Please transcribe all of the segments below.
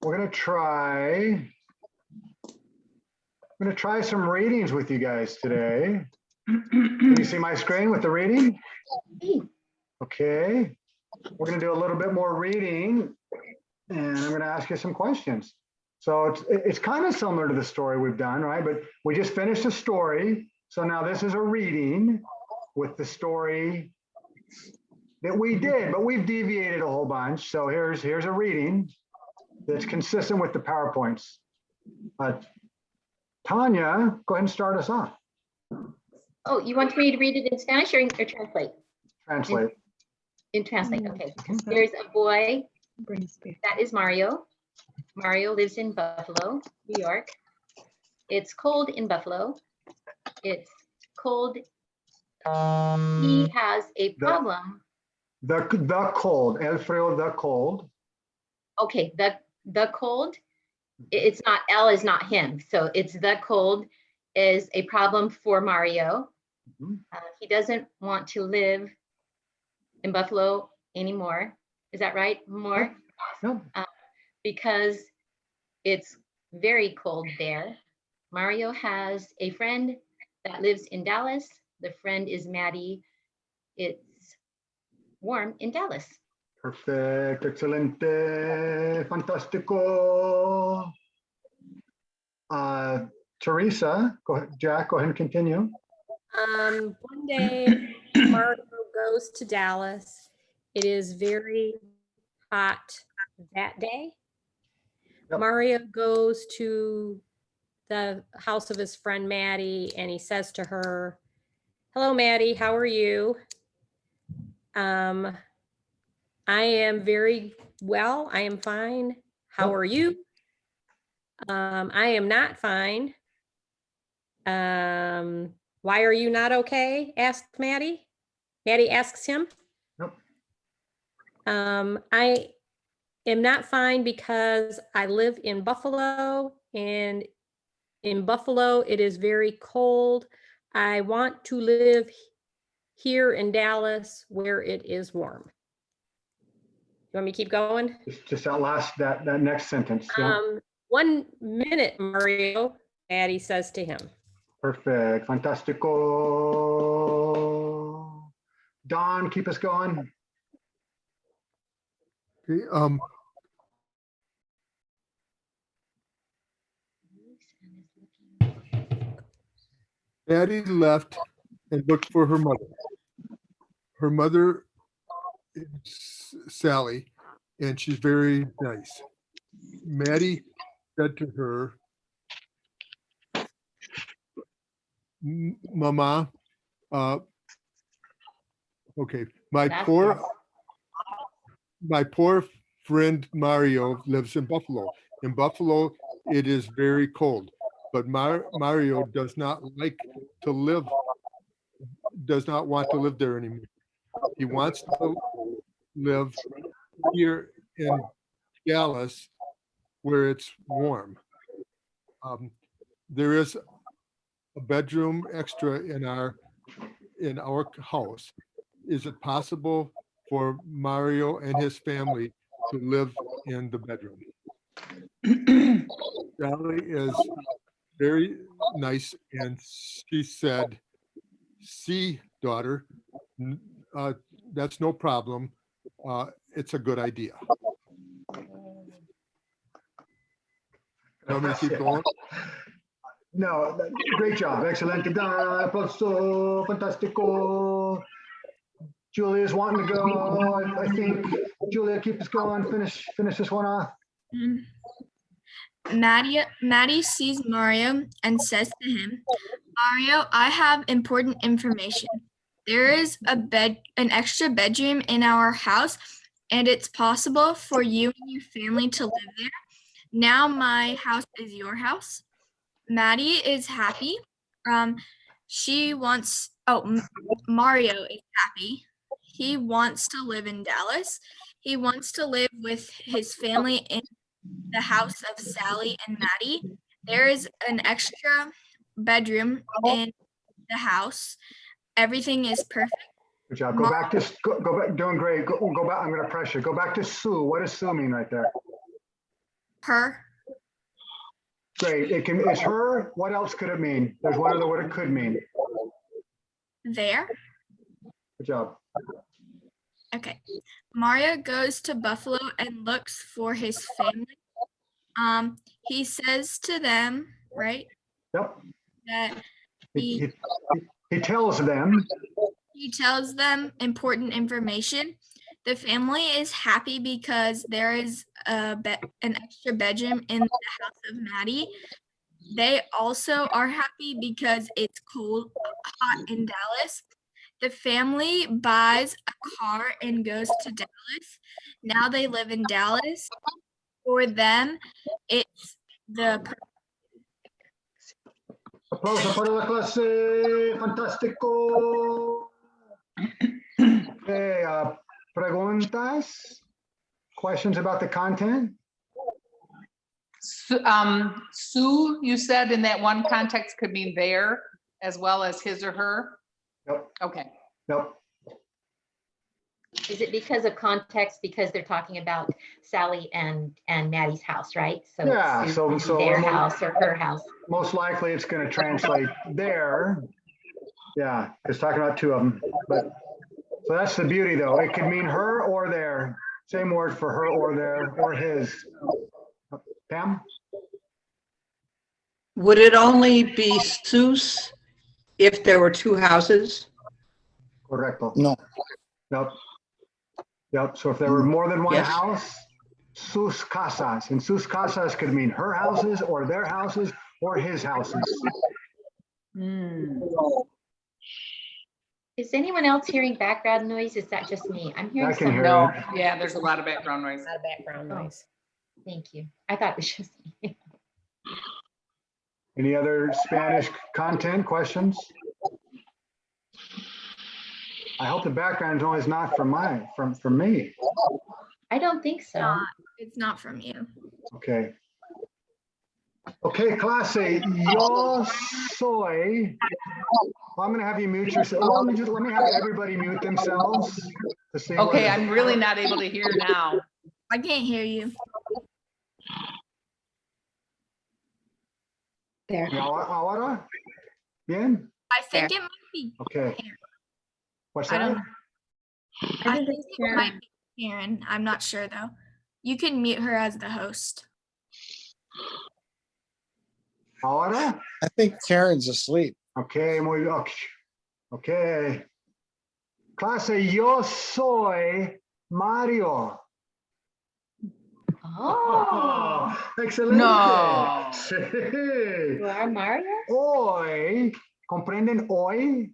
we're gonna try some readings with you guys today. Can you see my screen with the reading? Okay. We're gonna do a little bit more reading, and I'm gonna ask you some questions. So it's kind of similar to the story we've done, right? But we just finished a story. So now this is a reading with the story that we did, but we've deviated a whole bunch. So here's a reading that's consistent with the PowerPoints. Tanya, go ahead and start us off. Oh, you want me to read it in Spanish or translate? Translate. In translate, okay. There's a boy, that is Mario. Mario lives in Buffalo, New York. It's cold in Buffalo. It's cold. He has a problem. The cold, el frío, the cold. Okay, the cold. It's not, L is not him. So it's the cold is a problem for Mario. He doesn't want to live in Buffalo anymore. Is that right? More? No. Because it's very cold there. Mario has a friend that lives in Dallas. The friend is Maddie. It's warm in Dallas. Perfect, excelente, fantastico. Teresa, go ahead. Jack, go ahead and continue. One day, Mario goes to Dallas. It is very hot that day. Yep. Mario goes to the house of his friend Maddie, and he says to her, "Hello, Maddie, how are you? I am very well. I am fine. How are you? I am not fine. Why are you not okay?" asked Maddie. Maddie asks him. Nope. I am not fine because I live in Buffalo, and in Buffalo it is very cold. I want to live here in Dallas where it is warm. You want me to keep going? Just that next sentence. Yeah. 1 minute, Mario, Maddie says to him. Perfect, fantastico. Don, keep us going. Okay, Maddie left and looked for her mother. Her mother is Sally, and she's very nice. Maddie said to her, "Mama, okay, my poor friend Mario lives in Buffalo. In Buffalo, it is very cold, but Mario does not want to live there anymore. He wants to live here in Dallas where it's warm. There is a bedroom extra in our house. Is it possible for Mario and his family to live in the bedroom?" Sally is very nice, and she said, "See, daughter, that's no problem. It's a good idea." You want me to keep going? No, great job. Excellent. Fantastico. Julia's wanting to go. I think Julia, keep us going. Finish this one off. Maddie sees Mario and says to him, "Mario, I have important information. There is an extra bedroom in our house, and it's possible for you and your family to live there. Now my house is your house." Maddie is happy. Mario is happy. He wants to live in Dallas. He wants to live with his family in the house of Sally and Maddie. There is an extra bedroom in the house. Everything is perfect. Good job. Go back, doing great. Go back. I'm going to pressure. Go back to Sue. What does Sue mean right there? her. Great. It's her. What else could it mean? There's one other word it could mean. There. Good job. Okay. Mario goes to Buffalo and looks for his family. He says to them, right, Yep. that He tells them. he tells them important information. The family is happy because there is an extra bedroom in the house of Maddie. They also are happy because it's cold, hot in Dallas. The family buys a car and goes to Dallas. Now they live in Dallas. For them, it's the Aplauso para la clase. Fantástico. Okay, preguntas? Questions about the content? Sue, you said in that one context could mean there as well as his or her? Yep. Okay. Yep. Is it because of context, because they're talking about Sally and Maddie's house, right? So Yeah, it's so their house or her house. most likely it's going to translate there. Yeah, it's talking about two of them. But so that's the beauty, though. It could mean her or their. Same word for her or their or his. Pam? Would it only be sus if there were two houses? Correcto. No. Yep. Yep. So if there were more than one Yes. house, sus casas. And sus casas could mean her houses or their houses or his houses. Is anyone else hearing background noise? Is that just me? I'm hearing I can some. hear No, it. yeah, there's a lot of background noise. Not a background noise. Thank you. I thought it was just me. Any other Spanish content questions? I hope the background noise is not from me. I don't think so. It's not from you. Okay. Okay, clase, yo soy. I'm going to have you mute yourself. Well, let me have everybody mute themselves to see. Okay, I'm really not able to hear now. I can't hear you. There. ¿Y ahora? Bien? I think it might be. Okay. What's I don't that? know. I think it might be Karen. I'm not sure though. You can mute her as the host. Ahora? I think Karen's asleep. Okay, muy bien. Okay. Clase, yo soy Mario. Oh, Excelente. No. Sí. you are Mario? Hoy, ¿comprenden hoy?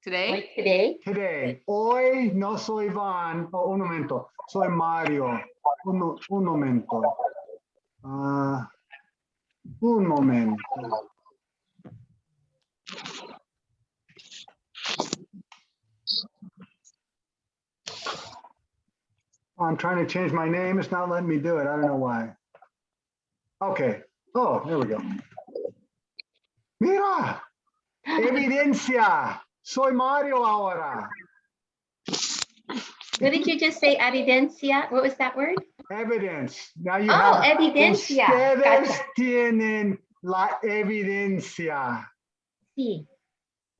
Today? Like today? Today. Hoy no soy Van. Oh, un momento. Soy Mario. Un momento. Un momento. I'm trying to change my name. It's not letting me do it. I don't know why. Okay. Oh, there we go. Mira. Evidencia. Soy Mario ahora. What did you just say? Evidencia? What was that word? Evidence. Now you Oh, have. evidencia. Ustedes Gotcha. tienen la evidencia. Sí.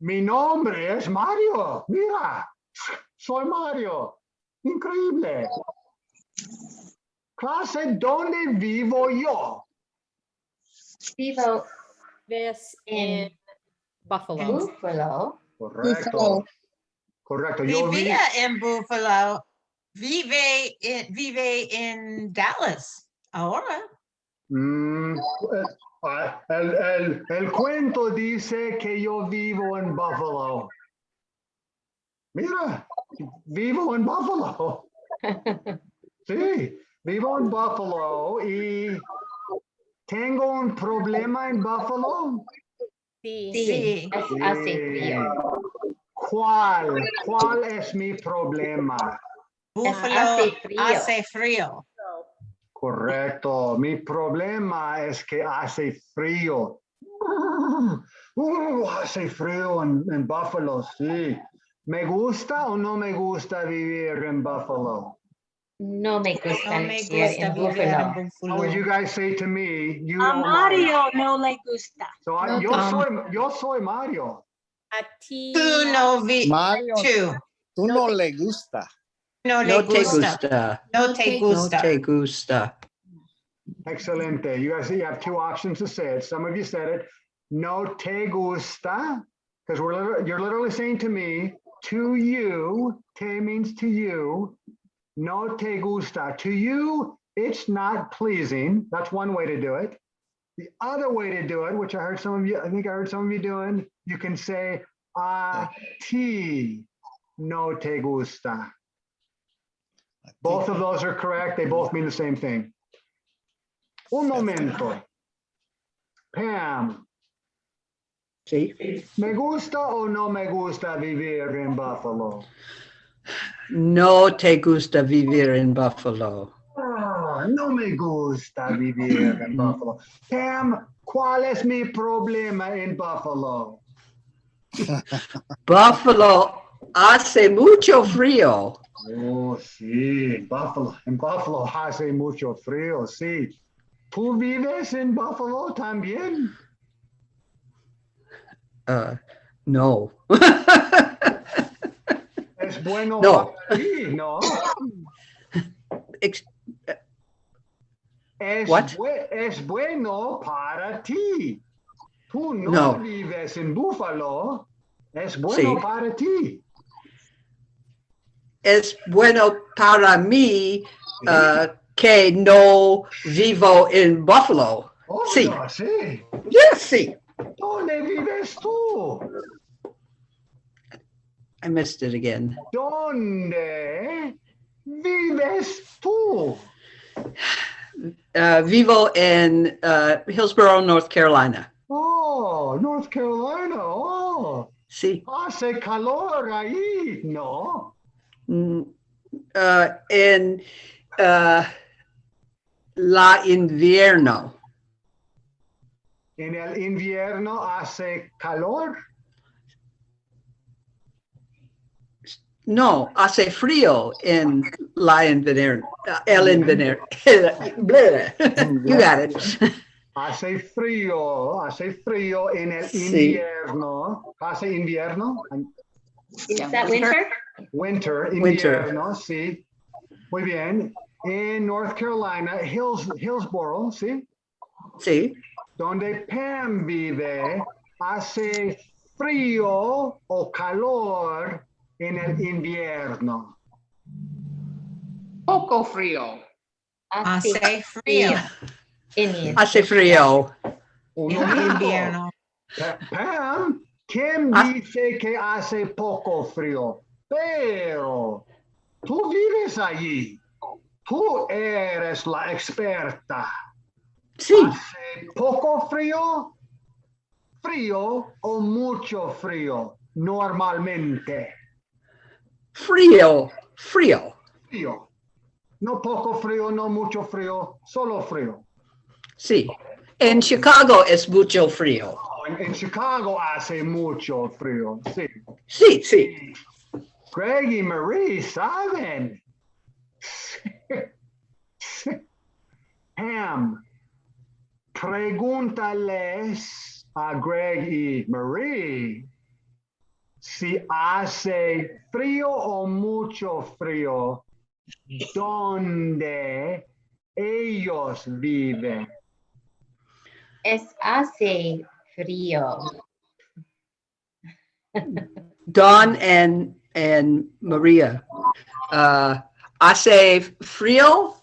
Mi nombre es Mario. Mira. Soy Mario. Increíble. Clase, ¿dónde vivo yo? Vivo This in in Buffalo. Buffalo. Correcto. Correcto. Yo Vivía vi. en Buffalo. Vive en Dallas. Ahora. El cuento dice que yo vivo en Buffalo. Mira, vivo en Buffalo. Sí, vivo en Buffalo y tengo un problema en Buffalo. Sí. Sí. Hace frío. ¿Cuál es mi problema? Buffalo hace frío. hace frío. Correcto, mi problema es que hace frío. Hace frío en Buffalo, sí. ¿Me gusta o no me gusta vivir en Buffalo? No me gusta No me vivir gusta en vivir en Buffalo. How would you Buffalo. guys say to me? You A don't like. Mario no le gusta. So No, yo soy Mario. A ti. Tú no vi, Mario, tú tú no le gusta. no No le te gusta. gusta. No te No gusta. te gusta. Excelente. You guys, you have two options to say it. Some of you said it. No te gusta, because you're literally saying to me, to you. Te means to you. No te gusta. To you, it's not pleasing. That's one way to do it. The other way to do it, which I think I heard some of you doing, you can say a ti no te gusta. Both of those are correct. They both mean the same thing. Un momento. Pam, See? ¿me gusta o no me gusta vivir en Buffalo? No te gusta vivir en Buffalo. Ah, no me gusta vivir en Buffalo. Pam, ¿cuál es mi problema en Buffalo? Buffalo hace mucho frío. Oh, sí, Buffalo. En Buffalo hace mucho frío, sí. ¿Tú vives en Buffalo también? No. Es bueno No. para ti, ¿no? Ex- Es, What? Es bueno para ti. Tú no, No. vives en Buffalo. Es bueno Sí. para ti. Es bueno para mí que no vivo en Buffalo. Oh, Sí. no, sí. Yes, sí. ¿Dónde vives tú? I missed it again. ¿Dónde vives tú? Vivo in Hillsborough, North Carolina. Oh, North Carolina. Oh, Sí. hace calor ahí, ¿no? En la invierno. En el invierno hace calor. No, hace frío en la invierno. El invierno. You got it. Hace frío en el Sí. invierno. ¿Hace invierno? Is that winter? Winter, Winter. invierno, sí. Muy bien. En North Carolina, Hillsborough, ¿sí? Sí. Donde Pam vive, hace frío o calor en el invierno. Poco frío. Hace frío. In Hace frío. Un En momento. invierno. Pam, ¿quién dice que hace poco frío? Pero tú vives allí. Tú eres la experta. Sí. ¿Hace poco frío? ¿Frío o mucho frío? Normalmente. Frío. Frío. Frío. No poco frío, no mucho frío, solo frío. Sí. En Chicago es mucho frío. En Chicago hace mucho frío, sí. Sí, sí. Greg y Marie saben. Pam, pregúntales a Greg y Marie si hace frío o mucho frío donde ellos viven. hace frío. Don and Maria. Hace frío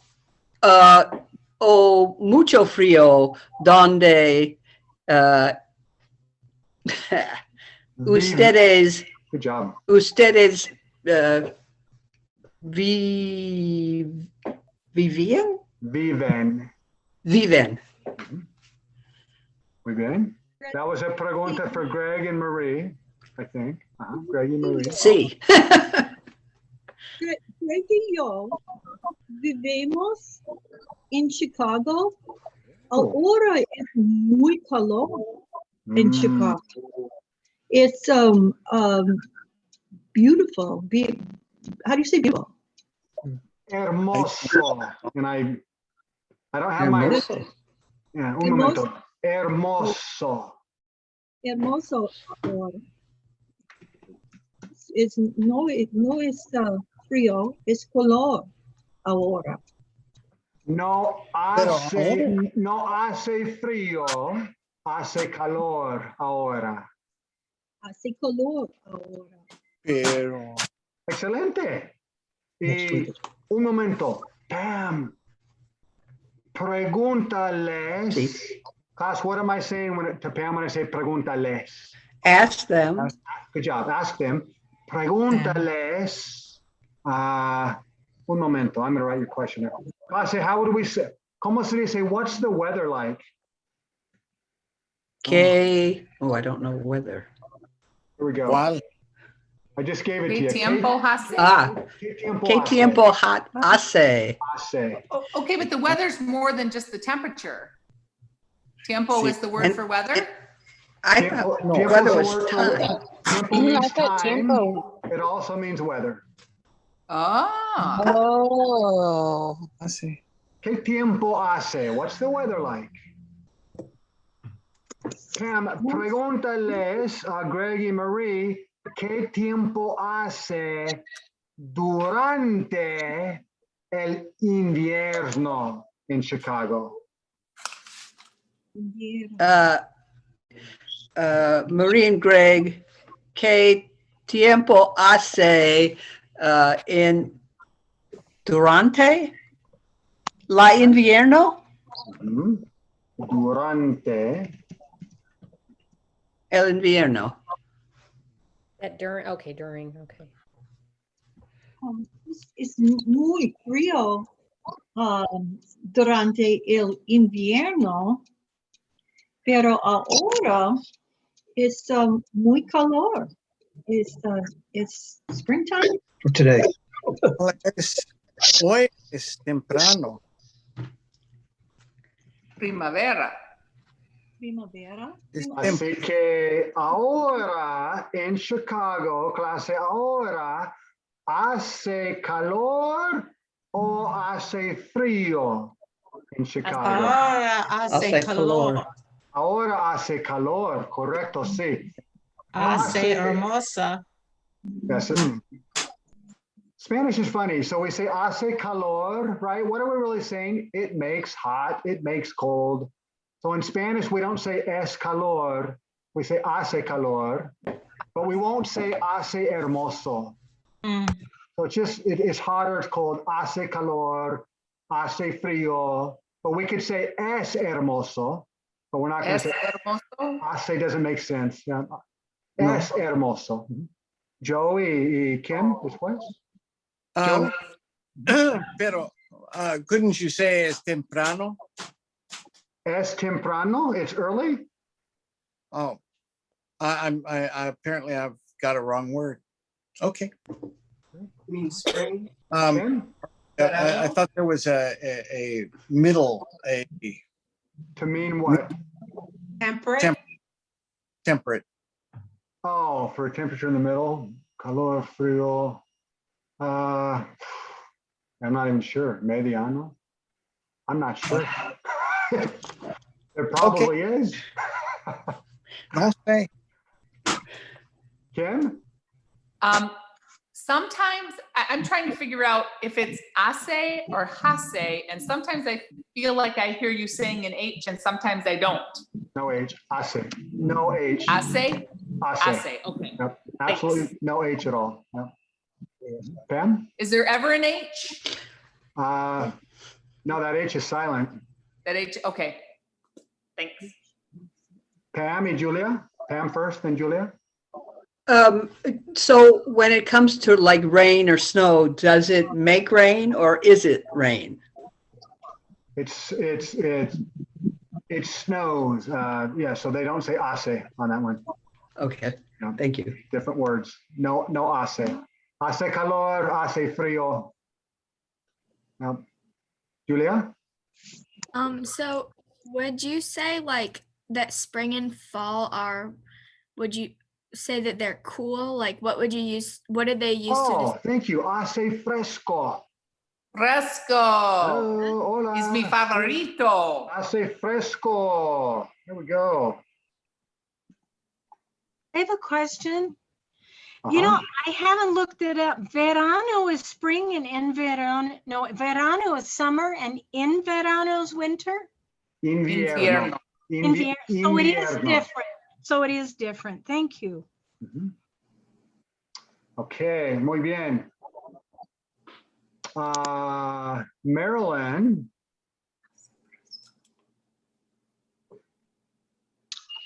o mucho frío donde ustedes Good job. vivían? Viven. Viven. Muy bien. That was a pregunta for Greg and Marie, I think. Greg y Marie. Sí. Greg y yo vivimos en Chicago. Ahora es muy calor en Chicago. It's beautiful. How do you say beautiful? hermoso. And I don't have my, Hermoso. yeah, un momento. Hermoso. Hermoso ahora. No es frío, es calor ahora. No hace frío, hace calor ahora. Hace calor ahora. Pero Excelente. Y un momento. Pam, pregúntales. Sí. Class, what am I saying to Pam when I say pregúntales? Ask them. Good job. Ask them. Pregúntales. Un momento. I'm going to write your question there. Class, how would we say? ¿Cómo se dice? What's the weather like? Oh, I don't know whether. Here we go. ¿cuál? I just gave it to ¿Qué you. tiempo hace? ¿Qué tiempo hace? Hace. Oh, okay, but the weather's more than just the temperature. Tiempo Sí. is the word for weather? I thought weather was time. Tiempo means time. It also means weather. Oh, Oh. Hace. ¿Qué tiempo hace? What's the weather like? Pam, pregúntales a Greg y Marie, ¿qué tiempo hace durante el invierno en Chicago? Marie and Greg, ¿qué tiempo hace en Durante la invierno? Durante El invierno. That during, okay, okay. Es muy frío durante el invierno, pero ahora es muy calor. It's springtime. For today. Hoy es temprano. primavera. Primavera. Así que ahora en Chicago, clase, ahora hace calor o hace frío en Chicago. Ahora hace calor. Ahora hace calor, correcto, sí. Hace hermosa. Yes. Spanish is funny. So we say hace calor, right? What are we really saying? It makes hot, it makes cold. So in Spanish, we don't say es calor, we say hace calor, but we won't say hace hermoso. So it's just, it's hotter, it's cold, hace calor, hace frío, but we could say es hermoso, but we're not going to Es say hermoso. hace doesn't make sense. Yeah. No. Es hermoso. Joey y Kim, después. Pero couldn't you say es temprano? Es temprano, it's early. Oh, I apparently I've got a wrong word. Okay. Means spring. Kim? I thought there was a middle, a To mean what? Temperate. temperate. Oh, for temperature in the middle, calor, frío. I'm not even sure. Mediano? I'm not sure. There probably is. No say. Kim? Sometimes I'm trying to figure out if it's hace or hace, and sometimes I feel like I hear you saying an H, and sometimes I don't. No H. Hace. No H. Hace? Hace. Hace, okay. Yep. Absolutely no H at all. Yep. Pam? Is there ever an H? No, that H is silent. That H, okay. Thanks. Pam and Julia? Pam first, then Julia? So when it comes to like rain or snow, does it make rain or is it rain? It snows. Yeah, so they don't say hace on that one. Okay, Yeah. thank you. Different words. No hace. Hace calor, hace frío. Now, Julia? So would you say like that spring and fall are, would you say that they're cool? Like what would you use, what did they use to Oh, thank you. Hace fresco. Fresco. Oh, hola. Es mi favorito. Hace fresco. There we go. I have a question. You know, I haven't looked it up. Verano is spring and in verano, no, verano is summer and in verano is winter. Invierno. Invierno. So it is Invierno. different. So it is different. Thank you. Okay, muy bien. Marilyn,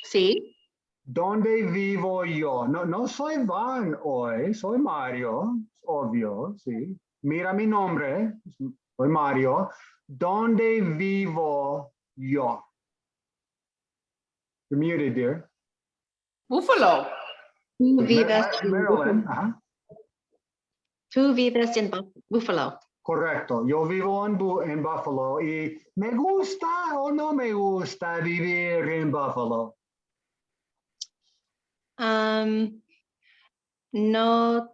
Sí. ¿dónde vivo yo? No, no soy Van hoy, soy Mario, obvio, sí. Mira mi nombre, soy Mario. ¿Dónde vivo yo? You're muted, dear. Buffalo. Tú vives Marilyn, ajá. Tú vives en Buffalo. Correcto, yo vivo en Buffalo y ¿me gusta o no me gusta vivir en Buffalo? No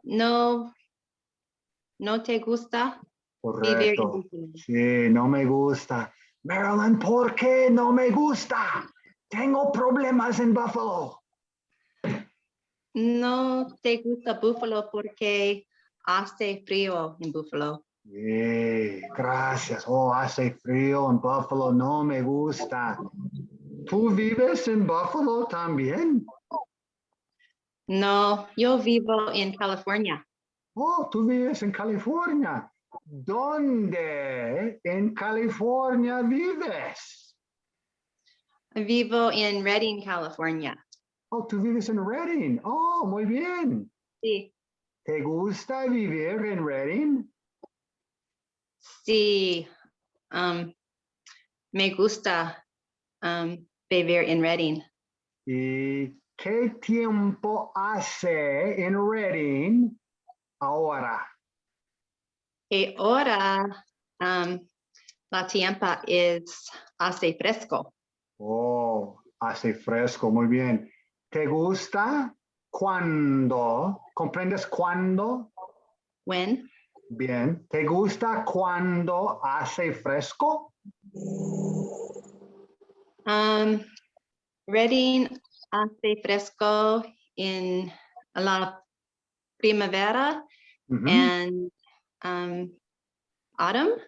te gusta vivir en Correcto, Buffalo. sí, no me gusta. Marilyn, ¿por qué no me gusta? Tengo problemas en Buffalo. No te gusta Buffalo porque hace frío en Buffalo. Sí, gracias. Oh, hace frío en Buffalo, no me gusta. ¿Tú vives en Buffalo también? No, yo vivo en California. Oh, tú vives en California. ¿Dónde en California vives? Vivo en Redding, California. Oh, tú vives en Redding. Oh, muy bien. Sí, ¿Te gusta vivir en Redding? sí. Me gusta vivir en Redding. ¿Y qué tiempo hace en Redding ahora? Y ahora la tiempo hace fresco. Oh, hace fresco, muy bien. ¿Te gusta cuando? ¿Comprendes cuándo? When? Bien. ¿Te gusta cuando hace fresco? Reading hace fresco en la primavera and autumn.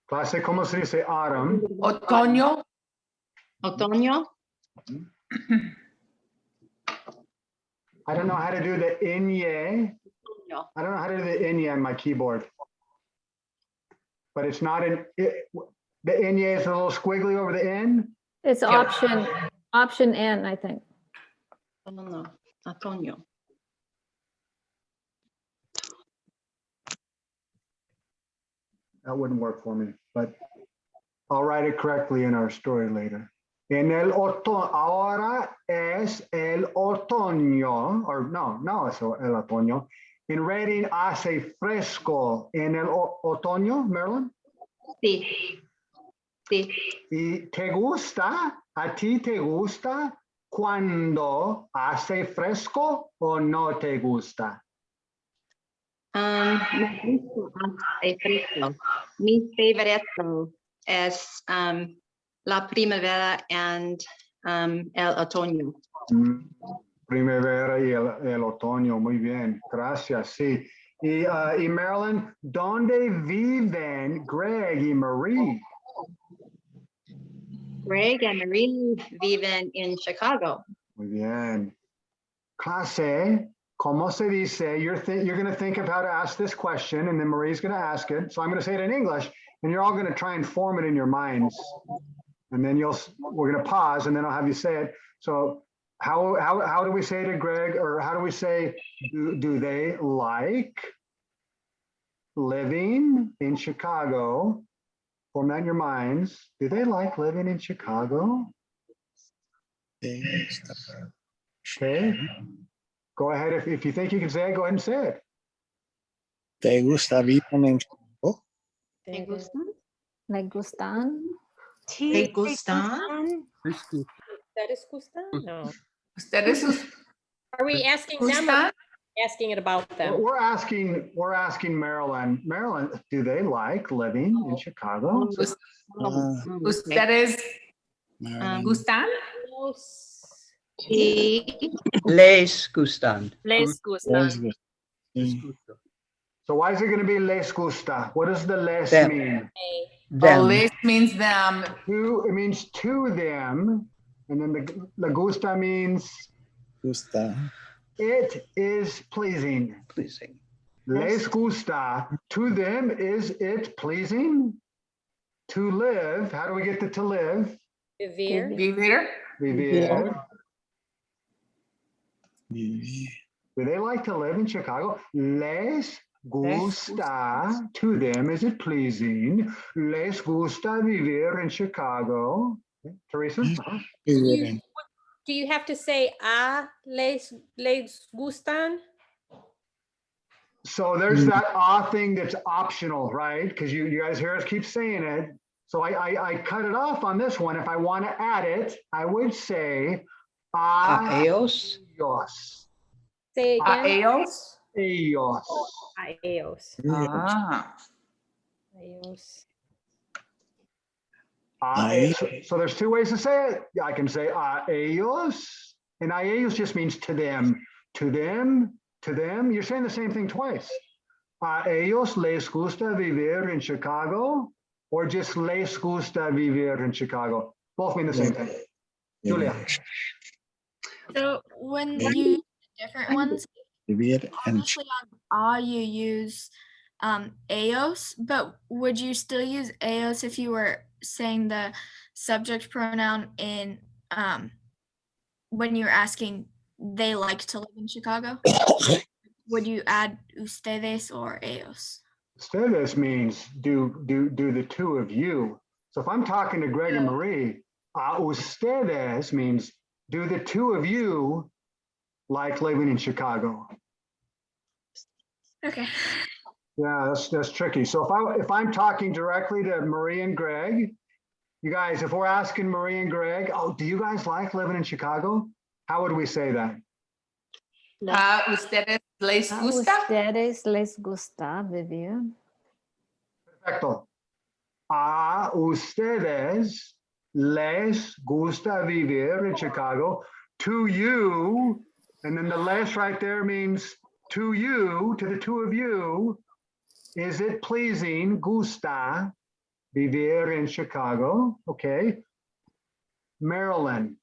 Clase, ¿cómo se dice autumn? Otoño. Otoño. I don't know how to do the inye. I don't know how to do the inye on my keyboard. But it's not the inye is a little squiggly over the N. It's option N, I think. No, otoño. That wouldn't work for me, but I'll write it correctly in our story later. En el otoño, ahora es el otoño, or no es el otoño. En Reading hace fresco en el otoño, Marilyn. Sí. Sí. ¿Y te gusta? ¿A ti te gusta cuando hace fresco o no te gusta? Me gusta hace fresco. Mi favorito es la primavera and el otoño. Primavera y el otoño, muy bien, gracias, sí. Y Marilyn, ¿dónde viven Greg y Marie? Greg and Marilyn viven in Chicago. Muy bien. Clase, ¿cómo se dice? You're going to think of how to ask this question, and then Marie's going to ask it. So I'm going to say it in English, and you're all going to try and form it in your minds. And then we're going to pause, and then I'll have you say it. So how do we say to Greg, or how do we say, do they like living in Chicago? Form that in your minds. Do they like living in Chicago? Okay. Go ahead. If you think you can say it, go ahead and say it. ¿Te gusta vivir en Chicago? ¿Te gustan? ¿Me gustan? ¿Te gustan? ¿Ustedes gustan? No. ¿Ustedes Are we asking them? gustan? asking it about them. We're asking Marilyn. Marilyn, do they like living in Chicago? Ustedes gustan? Sí. Les gustan. Les gustan. So why is it going to be les gusta? What does the les Them. mean? Them. Les means them. To, it means to them. And then the la gusta means Gusta. it is pleasing. Pleasing. Les gusta. To them, is it pleasing? To live. How do we get to live? Vivir. Vivir. Vivir. Do they like to live in Chicago? Les gusta. To them, is it pleasing? Les gusta vivir in Chicago. Okay. Teresa? Do you have to say les gustan? So there's that thing that's optional, right? Because you guys hear us keep saying it. So I cut it off on this one. If I want to add it, I would say Ellos. ellos. Say again. Ellos. Ellos. Ellos. Ah. Ellos. So there's two ways to say it. I can say ellos, and ellos just means to them. To them, to them. You're saying the same thing twice. Ellos les gusta vivir in Chicago, or just les gusta vivir in Chicago. Both mean the same thing. Julia. So when you use different ones, Vivir and obviously on you use ellos, but would you still use ellos if you were saying the subject pronoun in when you're asking they like to live in Chicago? Would you add ustedes or ellos? Ustedes means do the two of you. So if I'm talking to Greg and Marie, ustedes means do the two of you like living in Chicago. Okay. Yeah, that's tricky. So if I'm talking directly to Marie and Greg, you guys, if we're asking Marie and Greg, do you guys like living in Chicago? How would we say that? Ustedes les gusta. Ustedes les gusta vivir. Perfecto. A ustedes les gusta vivir in Chicago. To you, and then the les right there means to you, to the two of you, is it pleasing, gusta, vivir in Chicago? Okay. Marilyn.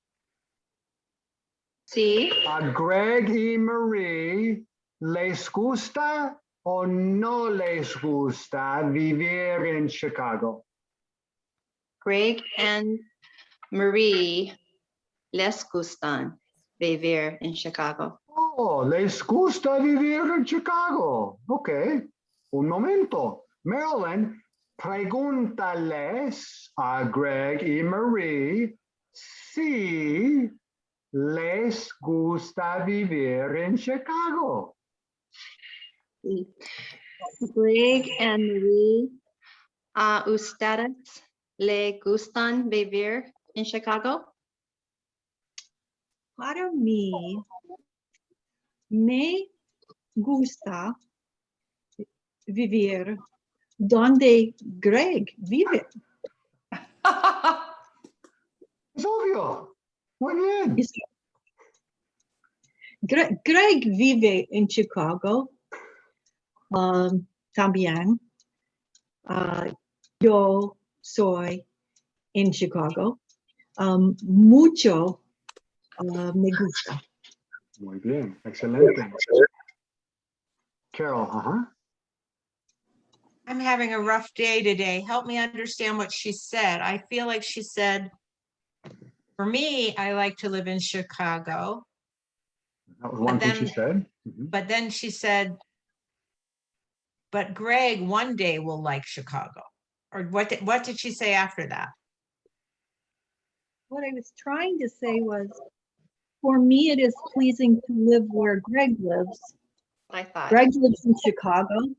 Sí. Greg y Marie, ¿les gusta o no les gusta vivir en Chicago? Greg and Marie les gustan vivir en Chicago. Oh, les gusta vivir en Chicago. Ok. Un momento. Marilyn, pregúntales a Greg y Marie si les gusta vivir en Chicago. Sí. Greg and Marie, ¿ustedes le gustan vivir en Chicago? Para mí, me gusta vivir donde Greg vive. Es obvio. Muy bien. Greg vive en Chicago. También. Yo soy en Chicago. Mucho me gusta. Muy bien. Excelente. Carol, I'm having a rough day today. Help me understand what she said. I feel like she said, for me, I like to live in Chicago. That was one thing she said. But then she said, but Greg one day will like Chicago. Or what did she say after that? What I was trying to say was, for me, it is pleasing to live where Greg lives. I thought. Greg lives in Chicago.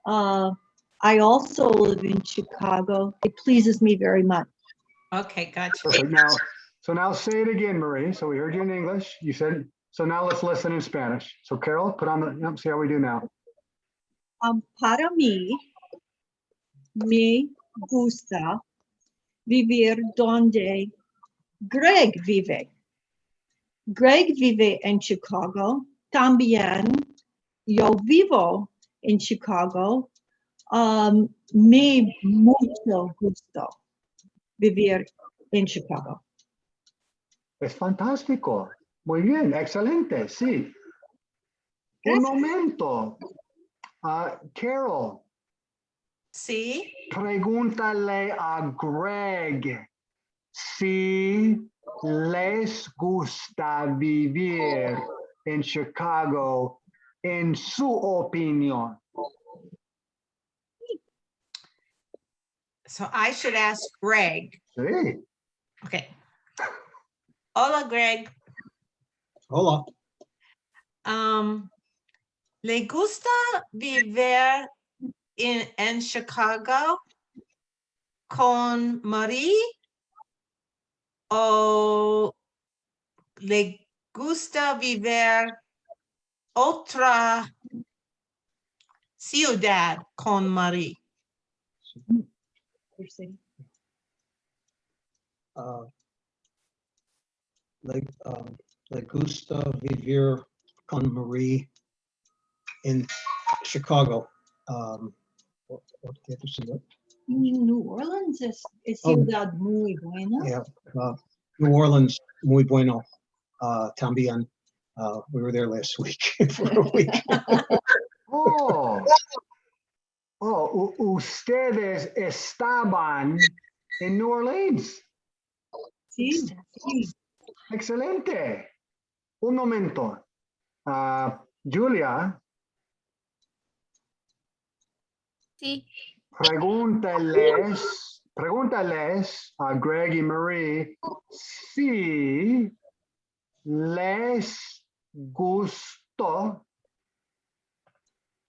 I also live in Chicago. It pleases me very much. Okay, gotcha. Perfect. Now say it again, Marie. So we heard you in English. You said So now let's listen in Spanish. So Carol, put on the, see how we do now. Para mí, me gusta vivir donde Greg vive. Greg vive en Chicago. También yo vivo en Chicago. Me mucho gusto vivir en Chicago. Es fantástico. Muy bien, excelente, sí. Un momento. Carol, Sí. pregúntale a Greg si les gusta vivir en Chicago, en su opinión. So I should ask Greg. Sí. Okay. Hola, Greg. Hola. ¿Le gusta vivir en Chicago con Marie? ¿O le gusta vivir otra ciudad con Marie? Le gusta vivir con Marie in Chicago. What the other ciudad? New Orleans es ciudad muy buena. Yeah, New Orleans, muy bueno. También, we were there last week for a week. Ustedes estaban en New Orleans. Sí, sí. Excelente. Un momento. Julia. Sí. Pregúntales a Greg y Marie si les gustó.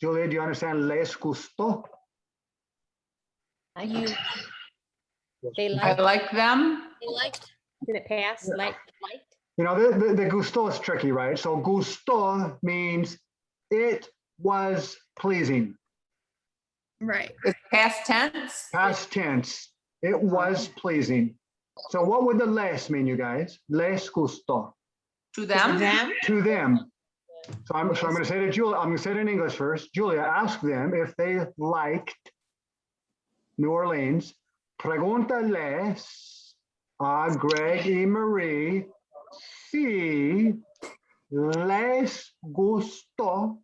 Julia, do you understand les gustó? They I like, like them. They liked. did it pass? Like, You know, the gusto is tricky, right? So gusto means it was pleasing. Right. It's past tense. Past tense. It was pleasing. So what would the les mean, you guys? Les gustó. To them. To them. So I'm going to say to Julia, I'm going to say it in English first. Julia, ask them if they liked New Orleans. Pregúntales a Greg y Marie si les gustó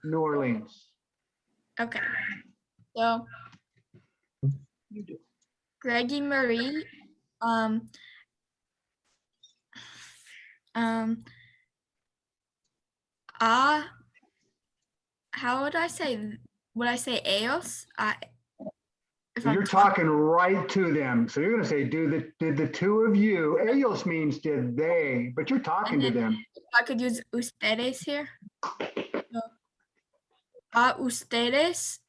New Orleans. Okay. So, Greg and Marie, how would I say? Would I say ellos? So you're talking right to them. So you're going to say, did the two of you, ellos means did they, but you're talking to them. I could use ustedes here. So, a ustedes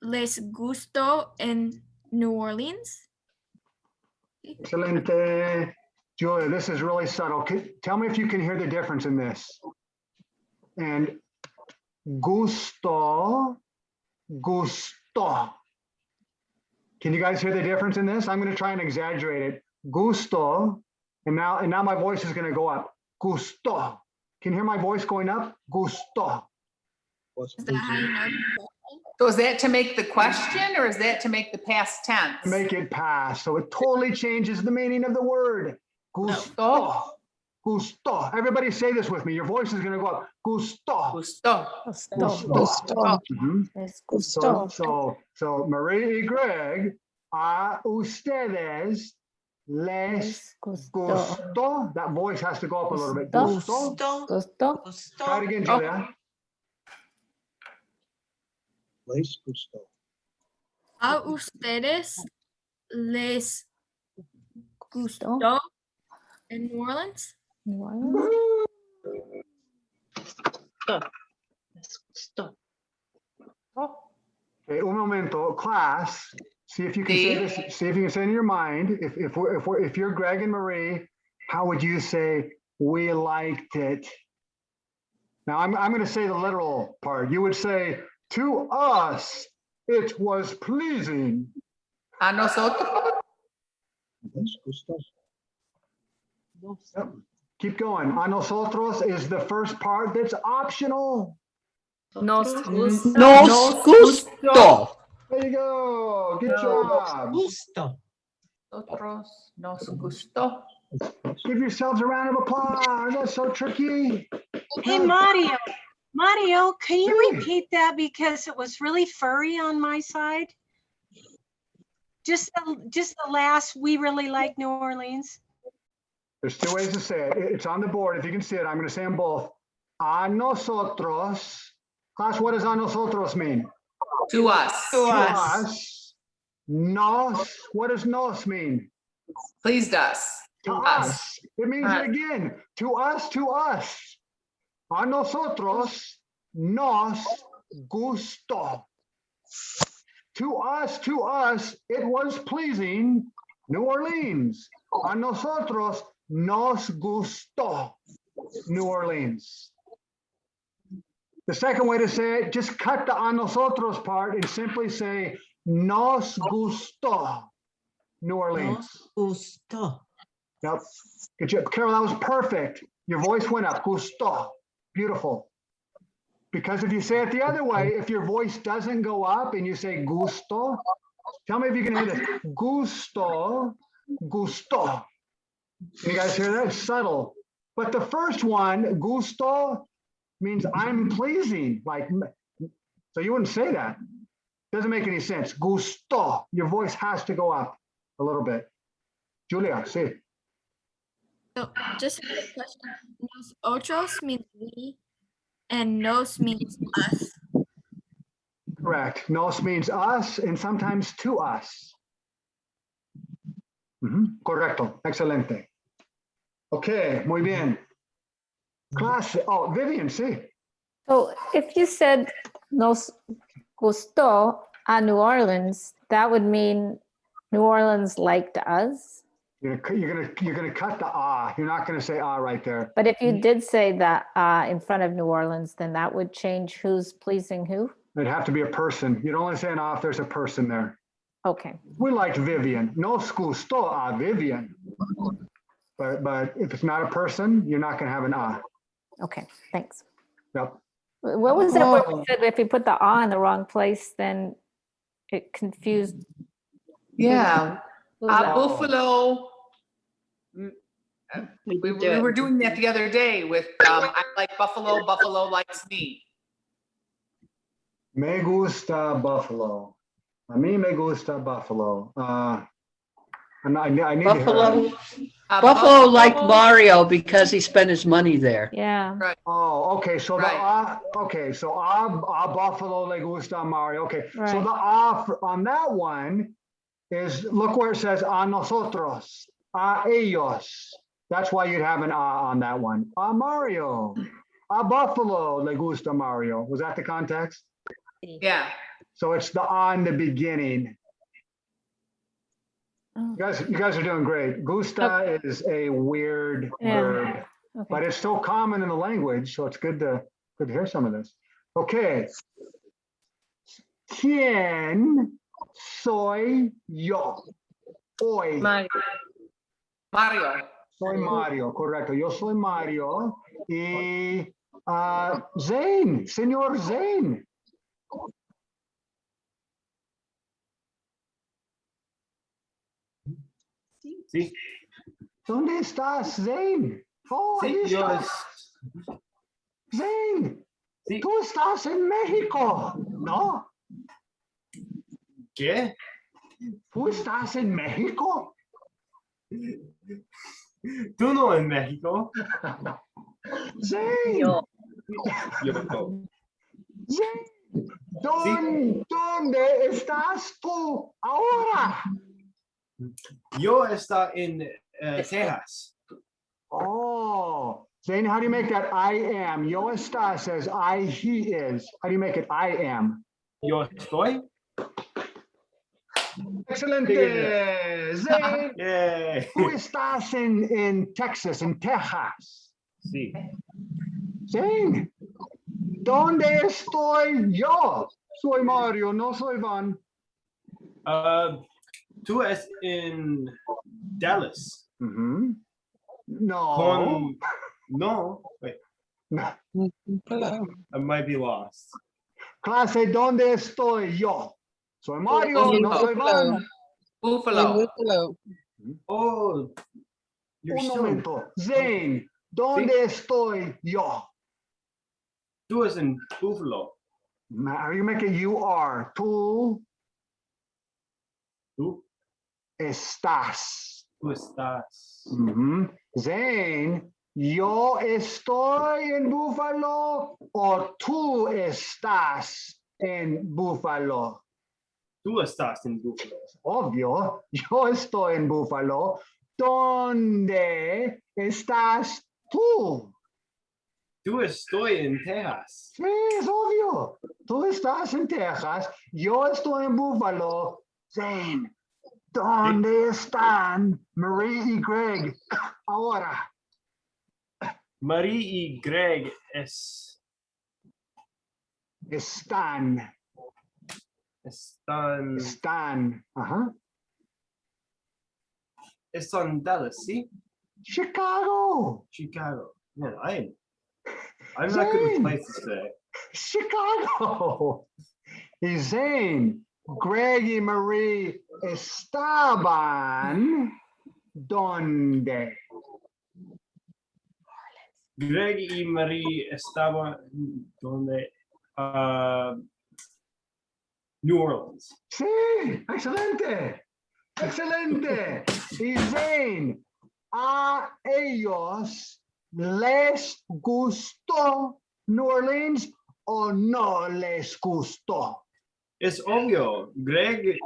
les gustó en New Orleans? Excelente. Julia, this is really subtle. Tell me if you can hear the difference in this. And gusto. Can you guys hear the difference in this? I'm going to try and exaggerate it. Gusto, and now my voice is going to go up. Gusto. Can you hear my voice going up? Gusto. Is that how you know? So is that to make the question or is that to make the past tense? Make it past. So it totally changes the meaning of the word. Gusto. Gusto. Everybody say this with me. Your voice is going to go up. Gusto. Gusto. So Marie y Greg, a ustedes les gustó. That voice has to go up a little bit. Gusto. Try it again, Julia. Les gustó. A ustedes les gustó en New Orleans? Okay, un momento, class. See if you can say this. See if you can say in your mind. If you're Greg and Marie, how would you say we liked it. Now I'm going to say the literal part. You would say, to us, it was pleasing. A nosotros. Yep. Keep going. A nosotros is the first part that's optional. Nos gusta. Nos gusto. There you go. Good job. Gusto. Nosotros nos gustó. Give yourselves a round of applause. That's so tricky. Hey, Mario. Mario, can you repeat that because it was really furry on my side? Just the last, we really like New Orleans. There's two ways to say it. It's on the board. If you can see it, I'm going to say them both. A nosotros. Class, what does a nosotros mean? To us. To us. Nos. What does nos mean? Pleased us. To us. It means it again. To us, to us. A nosotros nos gustó. To us, it was pleasing. New Orleans. A nosotros nos gustó. New Orleans. The second way to say it, just cut the a nosotros part and simply say nos gustó. New Orleans. Gusto. Yep. Good job. Carol, that was perfect. Your voice went up. Gusto. Beautiful. Because if you say it the other way, if your voice doesn't go up and you say gusto, tell me if you can hear this. Gusto, gusto. Can you guys hear that? It's subtle. But the first one, gusto, means I'm pleasing. Like, so you wouldn't say that. Doesn't make any sense. Gusto. Your voice has to go up a little bit. Julia, see. So just a quick question. Nosotros means we, and nos means us. Correct. Nos means us and sometimes to us. Correcto. Excelente. Okay, muy bien. Clase. Oh, Vivian, sí. So if you said nos gustó a New Orleans, that would mean New Orleans liked us. You're gonna cut the ah. You're not gonna say ah right there. But if you did say that in front of New Orleans, then that would change who's pleasing who? It'd have to be a person. You'd only say an ah if there's a person there. Okay. We liked Vivian. Nos gustó a Vivian. But if it's not a person, you're not gonna have an ah. Okay, thanks. Yep. What was that word we said? If you put the ah in the wrong place, then it confused. Yeah. Who was that? Buffalo. We were doing that the other day with I like Buffalo, Buffalo likes me. Me gusta Buffalo. A mí me gusta Buffalo. I need to hear Buffalo. that. Buffalo liked Mario because he spent his money there. Yeah. Right. Oh, okay. So Right. so a Buffalo le gusta Mario. Okay. So Right. the on that one is, look where it says a nosotros, a ellos. That's why you'd have an on that one. A Mario, a Buffalo le gusta Mario. Was that the context? Yeah. So it's the in the beginning. Oh. You guys are doing great. Gusta is a weird Yeah. verb, Okay. but it's so common in the language, so it's good to hear some of this. Okay. ¿Quién soy yo? Hoy. Mario. Soy Mario, correcto. Yo soy Mario. Y Zane, señor Zane. Sí. ¿Dónde estás, Zane? Oh, ahí Sí, yo estás. Zane, Sí. tú estás en México, ¿no? ¿Qué? ¿Tú estás en México? ¿Tú no en México? Zane. Yo. Zane, ¿dónde estás tú ahora? Yo está en Texas. Oh, Zane, how do you make that I am? Yo está says I, he is. How do you make it I am? Yo estoy. Excelente. Zane, Yay. tú estás en Texas, en Texas. Sí. Zane, ¿dónde estoy yo? Soy Mario, no soy Van. Tú es en Dallas. Ujú. No. Con, no, wait, No. I might be lost. Clase, ¿dónde estoy yo? Soy Mario, no soy Van. Buffalo. Oh, you're Un still in, momento. Zane, ¿dónde estoy yo? tú es en Buffalo. Are you making you are? Tú Tú estás. estás. Ujú. Zane, ¿yo estoy en Buffalo o tú estás en Buffalo? Tú estás en Buffalo. Obvio, yo estoy en Buffalo. ¿Dónde estás tú? Tú estoy en Texas. Sí, es obvio. Tú estás en Texas, yo estoy en Buffalo. Zane, ¿dónde están Marie y Greg ahora? Marie y Greg Están. están Ajá. en Dallas, ¿sí? Chicago. Chicago. Man, I'm not good with Zane. places today. Chicago. Y Zane, Greg y Marie estaban ¿dónde? Greg y Marie estaban donde New Orleans. Sí, excelente. Excelente. Y Zane, a ellos les gustó New Orleans o no les gustó. Es obvio, Greg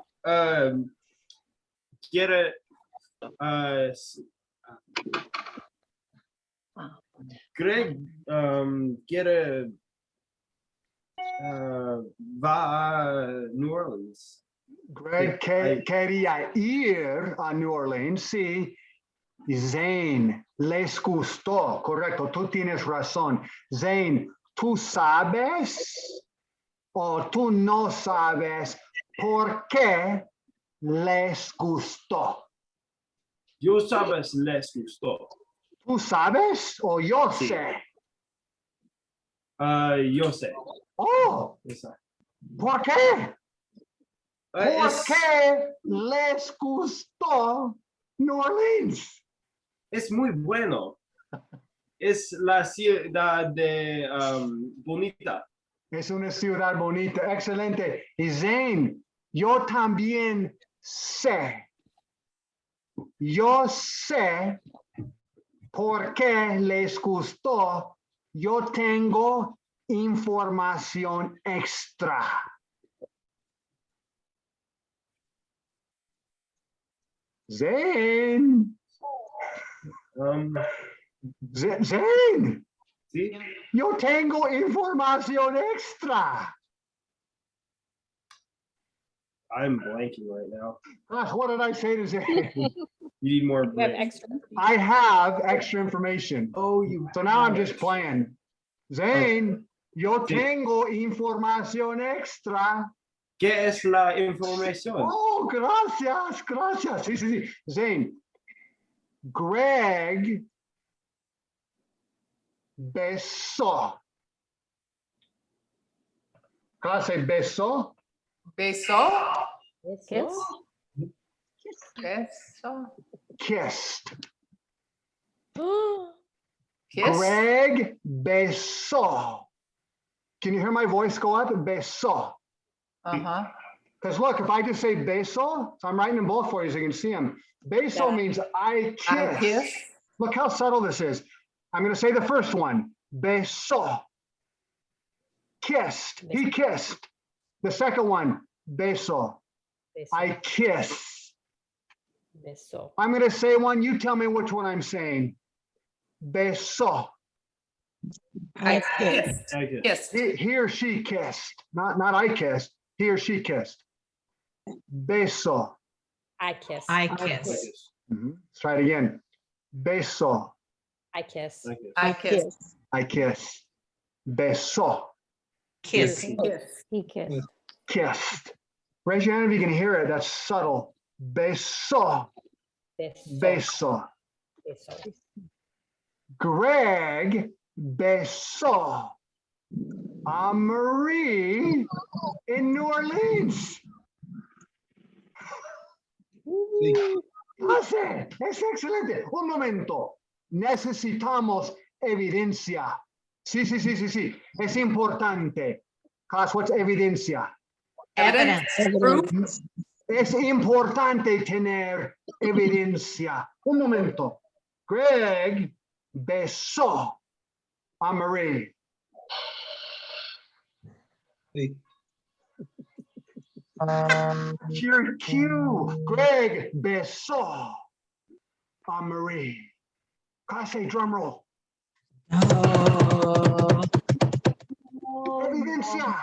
quiere Greg quiere va a New Orleans. Greg quería ir a New Orleans, sí. Y Zane, les gustó, correcto, tú tienes razón. Zane, ¿tú sabes o tú no sabes por qué les gustó? Yo sabes les gustó. ¿Tú sabes o yo Sí. sé? Yo sé. Oh, Esa. ¿por qué? ¿Por Es, qué les gustó New Orleans? es muy bueno. Es la ciudad de bonita. Es una ciudad bonita, excelente. Y Zane, yo también sé. Yo sé por qué les gustó. Yo tengo información extra. Zane. Zane. ¿Sí? Yo tengo información extra. I'm blanking right now. Gosh, what did I say to Zane? You need more You have break. extra. I have extra information. Oh, you So now I'm have just it. playing. Zane, yo Sí. tengo información extra. ¿Qué es la información? Oh, gracias, gracias. Sí, sí, sí. Zane, Greg besó. Clase besó. Beso. Kiss. Beso. Kissed. Kiss. Greg besó. Can you hear my voice go up? Besó. Uh-huh. Because look, if I just say beso, so I'm writing them both for you so you can see them. Beso Yeah. means I kiss. I kiss. Look how subtle this is. I'm going to say the first one. Beso. Kissed. He kissed. The second one. Beso. I kiss. Beso. I'm going to say one. You tell me which one I'm saying. Beso. I kiss. I guess. Kissed. He or she kissed. Not I kissed. He or she kissed. Beso. I kiss. I kiss. Let's try it again. Beso. I kiss. I kiss. I kiss. Besó. Kiss. He kissed. Kissed. Raise your hand if you can hear it. That's subtle. Besó. Beso. Greg besó a Marie in New Orleans. Hace, es excelente. Un momento. Necesitamos evidencia. Sí. Es importante. Class, what's evidencia? Evidence. Proof. Es importante tener evidencia. Un momento. Greg besó a Marie. Sí. Your cue. Greg besó a Marie. Clase, drum roll. Evidencia.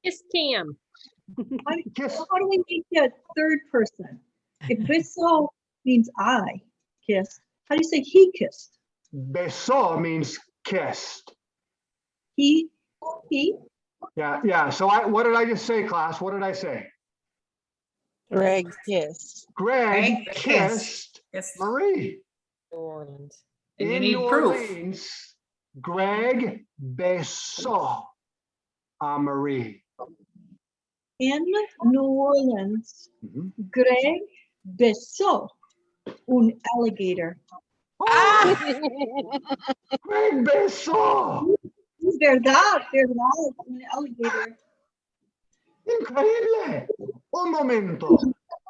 Kiss cam. Kiss. How do we make that third person? If beso means I kissed, how do you say he kissed? Besó means kissed. He? Yeah. So what did I just say, class? What did I say? Greg kissed. Greg kissed Yes. Marie. New Orleans. And you In need New proof. Orleans, Greg besó a Marie. In New Orleans, Mhm. Greg besó un alligator. Greg besó. Verdad, un alligator. Increíble. Un momento.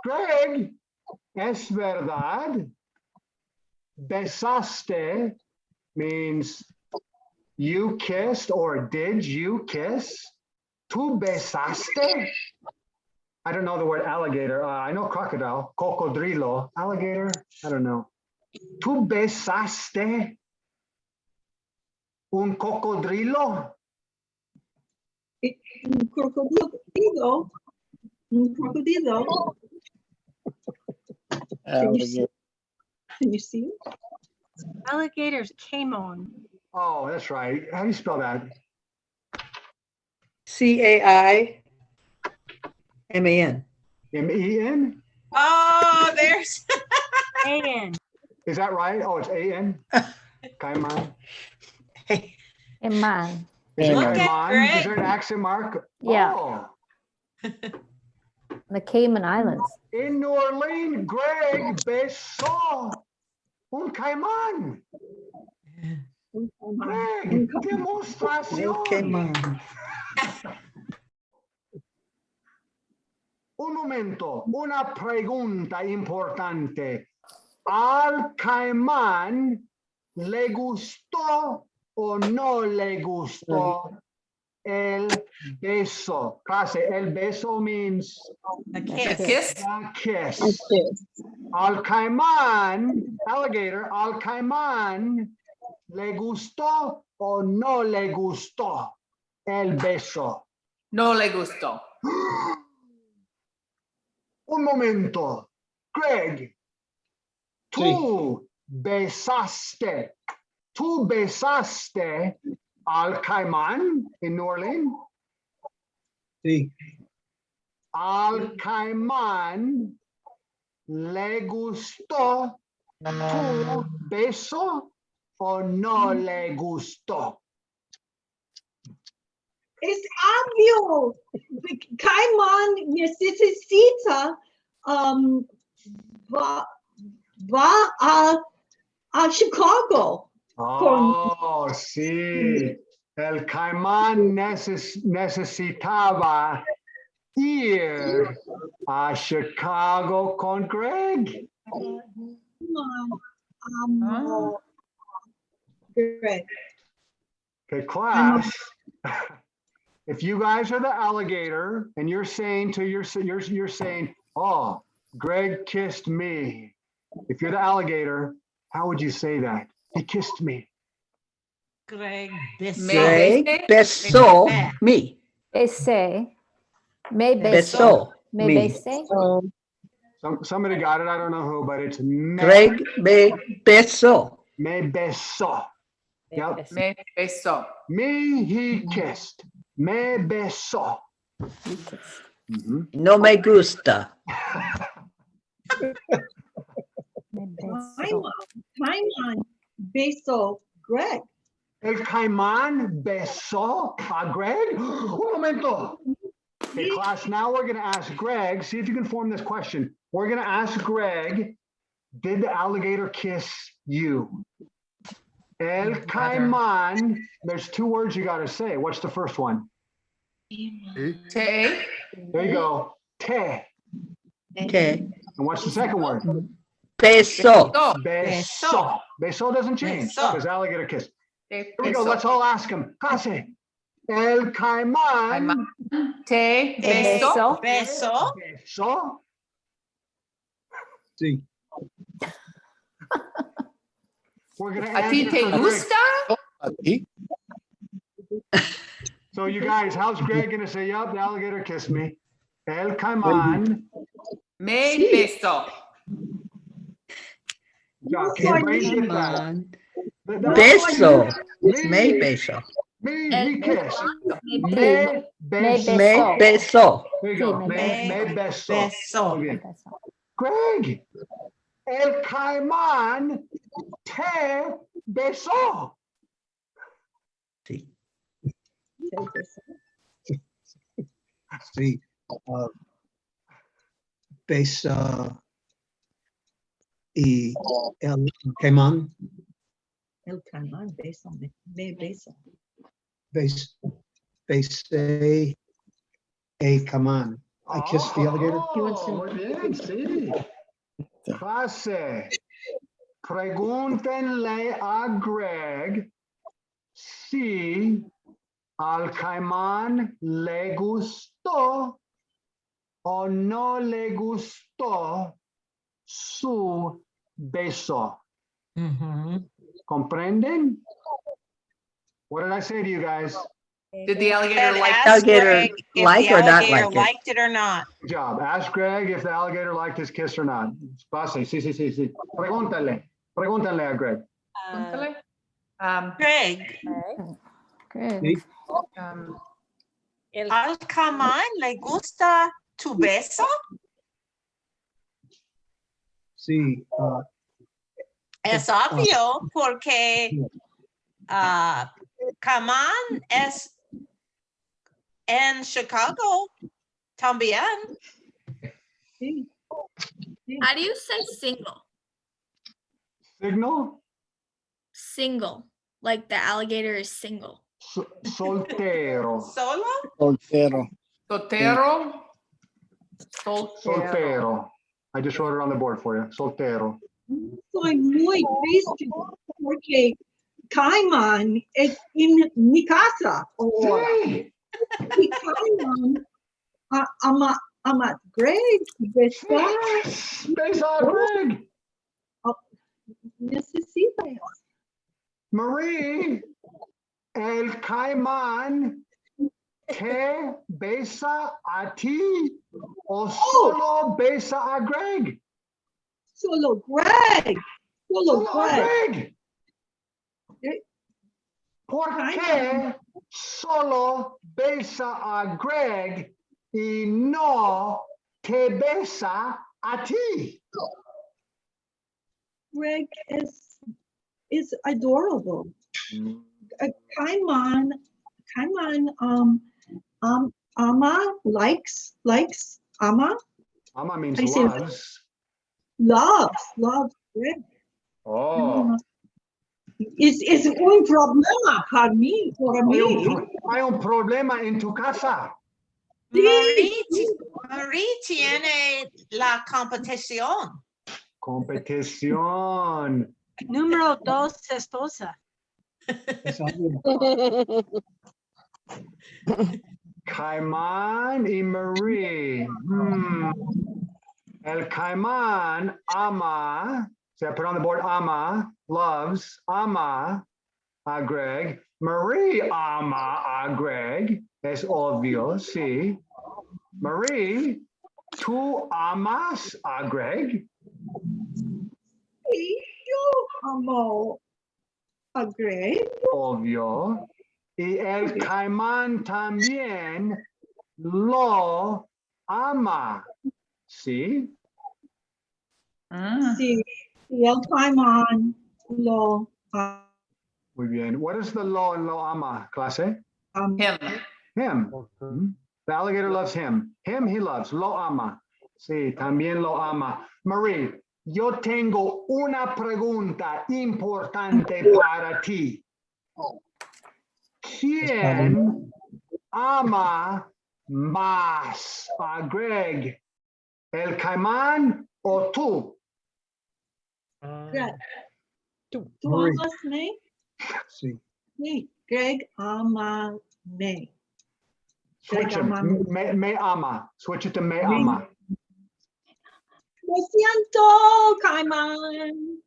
Greg, es verdad. Besaste means you kissed or did you kiss? ¿Tú besaste? I don't know the word alligator. I know crocodile, cocodrilo, alligator. I don't know. ¿Tú besaste un cocodrilo? Un crocodilo. Un crocodilo. Alligator. Can you see it? Alligators came on. Oh, that's right. How do you spell that? CAIMAN. M-E-N? Oh, there's. And Is that right? Oh, it's A-N? Cayman. A man. Is it Look at Cayman? Is Greg. there an accent mark? Yeah. Oh. The Cayman Islands. In New Orleans, Greg besó un caimán. Greg, demostración. Okay, Mom. Un momento, una pregunta importante. ¿Al caimán le gustó o no le gustó el beso? Clase, el beso means A A kiss. kiss. a kiss. Al caimán, alligator, al caimán le gustó o no le gustó el beso. No le gustó. Un momento, Greg, tú besaste al caimán en New Orleans. Sí. Al caimán le gustó tu beso o no le gustó. Es obvio. Caimán necesita va a Chicago. Oh, sí. El caimán necesitaba ir a Chicago con Greg. Greg. Okay, class. If you guys are the alligator and you're saying to you're saying, oh, Greg kissed me. If you're the alligator, how would you say that? He kissed me. Greg Greg besó me. Bese. Me Besó Me me. bese. Somebody got it. I don't know who, but it's Greg besó. Me besó. Yep. Me besó. Me, he kissed. Me besó. Mhm. No me gusta. Caimán besó Greg. El caimán besó a Greg? Un momento. Okay, class, now we're going to ask Greg, see if you can form this question. We're going to ask Greg, did the alligator kiss you? El caimán, there's two words you got to say. What's the first one? Te. There you go. Te. Okay. And what's the second word? Beso. Beso. Beso doesn't change Beso. because alligator kiss. Here we go. Let's all ask him. Hace. El caimán. Te besó. Beso. Beso. Sí. We're gonna ¿A ti answer te for Greg. gusta? ¿A ti? So you guys, how's Greg gonna say, yup, the alligator kissed me? El caimán. Me besó. Yeah, can you brain get that? Caimán. Beso. Beso. Me beso. Me, he kissed. Me Me beso. Me beso. There you go. Sí, Me beso. Beso. Muy bien. Greg, el caimán te besó. Sí. Sí. Besa y el caimán El caimán besó me besó. besé a caimán. I kissed the alligator. Muy bien, sí. Clase, pregúntenle a Greg si al caimán le gustó o no le gustó su beso. ¿Comprenden? What did I say to you guys? Did the alligator And like? ask Alligator Greg if like the or not alligator like it? liked it or not. Good job. Ask Greg if the alligator liked his kiss or not. Pase, sí. Pregúntale a Greg. Pregúntale. Greg, Good. ¿al caimán le gusta tu beso? Sí. Es obvio porque caimán es en Chicago también. Sí. How do you say single? Signal? Single. Like the alligator is single. Soltero. ¿Solo? Soltero. Soltero. Soltero. I just wrote it on the board for you. Soltero. Soy muy triste porque caimán es en mi casa. Sí. Y caimán ama Greg. Besó. Besa a Greg. Necesita. Marie, el caimán te besa a ti o solo besa a Greg? Solo Greg. Solo Solo a Greg. Greg. ¿Por qué solo besa a Greg y no te besa a ti? Greg is adorable. Caimán, ama likes ama. Ama means How do you say loves Greg. Oh. Es un problema para mí. Hay un problema en tu casa. Marie tiene la competición. Competición. Número 2, esposa. Caimán y Marie. El caimán ama, so I put on the board ama, loves, ama a Greg. Marie ama a Greg. Es obvio, sí. Marie, ¿tú amas a Greg? Yo amo a Greg. Obvio. Y el caimán también lo ama. ¿Sí? Sí, y el caimán lo Muy bien. What is the lo and lo ama, clase? Him. Him. The alligator loves him. Him he loves. Lo ama. Sí, también lo ama. Marie, yo tengo una pregunta importante para ti. ¿Quién ama más a Greg? ¿El caimán o tú? Greg. ¿Tú Marie. amas me? Sí. Sí, Greg ama me. Switch him. Me ama. Switch it to me Me. ama. Lo siento, caimán.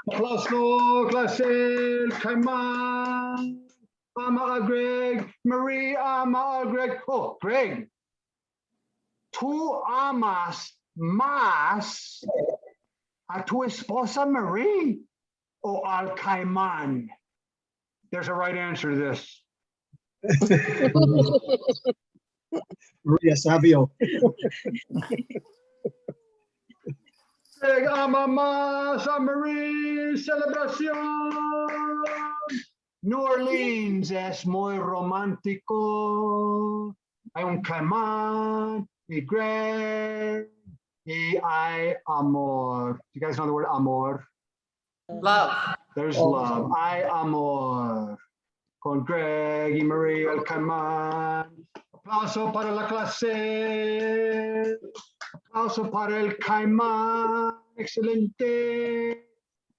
Aplauso, clase, el caimán. Ama a Greg. Marie ama a Greg. Oh, Greg. ¿Tú amas más a tu esposa Marie o al caimán? There's a right answer to this. Maria Savio. Greg ama más a Marie. Celebración. New Orleans es muy romántico. Hay un caimán y Greg y hay amor. You guys know the word amor? Love. There's love. Hay amor. Con Greg y Marie el caimán. Aplauso para la clase. Aplauso para el caimán. Excelente.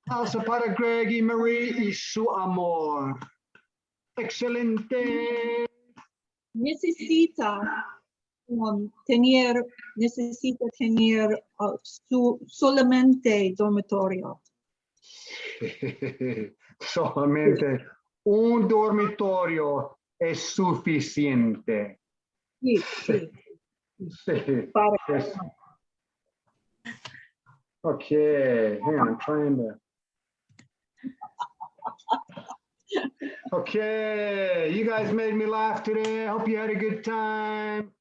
Aplauso para Greg y Marie y su amor. Excelente. Necesita tener solamente dormitorio. Solamente un dormitorio es suficiente. Sí, sí. Sí. Para Yes. Okay, hang on, I'm trying to. Okay, you guys made me laugh today. I hope you had a good time.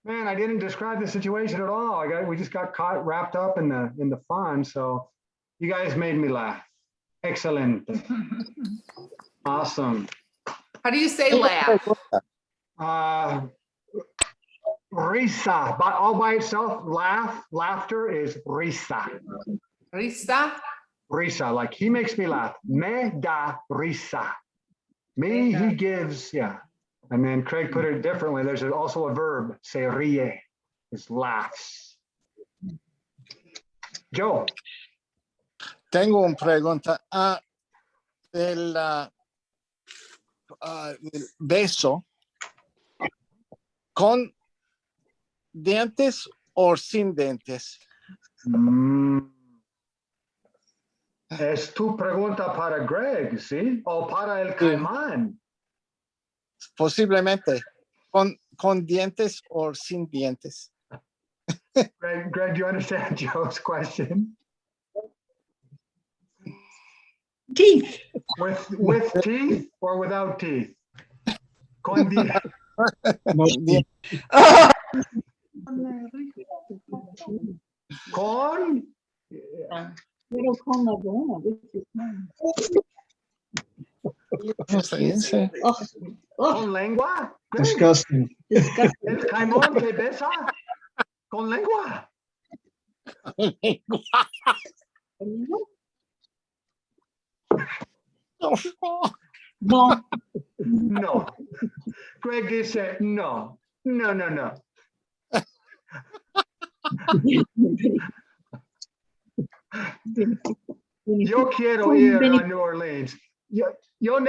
Man, I didn't describe the situation at all. We just got caught wrapped up in the fun. So you guys made me laugh. Excellent. Awesome. How do you say laugh? Risa, but all by itself, laughter is risa. Risa? Risa, like he makes me laugh. Me da risa. Me, he gives, yeah. And then Craig put it differently. There's also a verb, se ríe, is laughs. Joe. Tengo una pregunta. El beso con dientes o sin dientes. Es tu pregunta para Greg, ¿sí? O para el caimán. Posiblemente. Con dientes o sin dientes. Greg, do you understand Joe's question? Teeth. With teeth or without teeth? Con dientes. Con? Pero con la dona. ¿Cómo se dice? ¿Con lengua? Greg, Disgusting. ¿el caimán te besa? ¿Con lengua? No. No. Greg dice no. No, no, no. Yo quiero ir a New Orleans. Yo